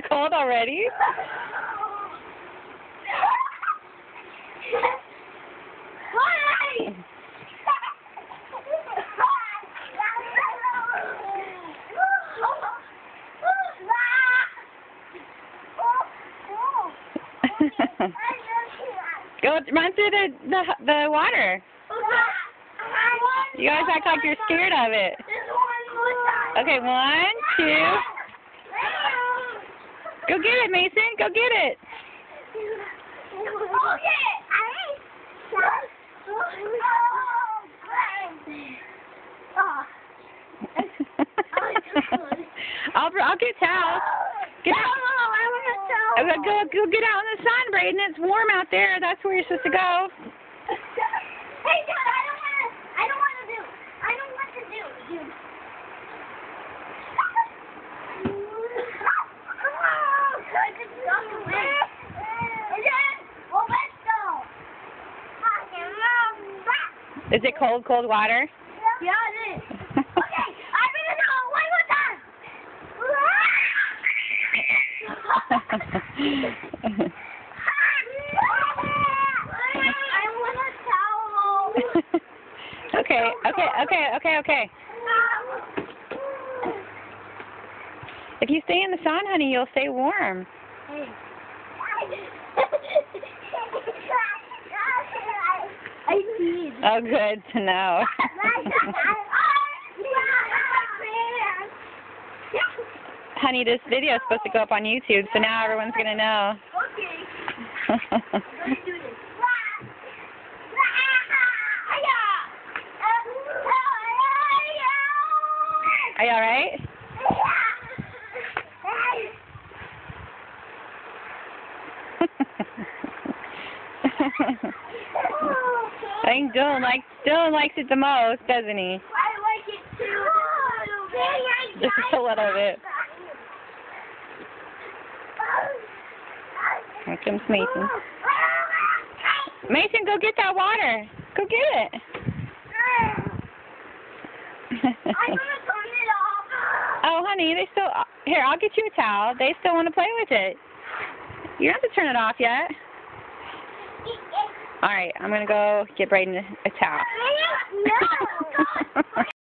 cold already? Go run through the water. You guys act like you're scared of it. Okay, 1, 2. Go get it, Mason. Go get it. I'll get towels. Get out. Go get out in the sun, Braden. It's warm out there. That's where you're supposed to go. Hey, Dad, I don't want to do. Is it cold water? Yeah, it is. Okay, I'm gonna do it one more time. I want a towel. Okay. If you stay in the sun, honey, you'll stay warm. Oh, good to know. Honey, this video is supposed to go up on YouTube, so now everyone's going to know. Okay. Let's do this. Are you all right? I think Dylan likes it the most, doesn't he? I like it too. Just a little bit. Here comes Mason. Mason, go get that water. Go get it. I'm gonna turn it off. Oh, honey, they still... Here, I'll get you a towel. They still want to play with it. You don't have to turn it off yet. All right, I'm going to go get Braden a towel. No.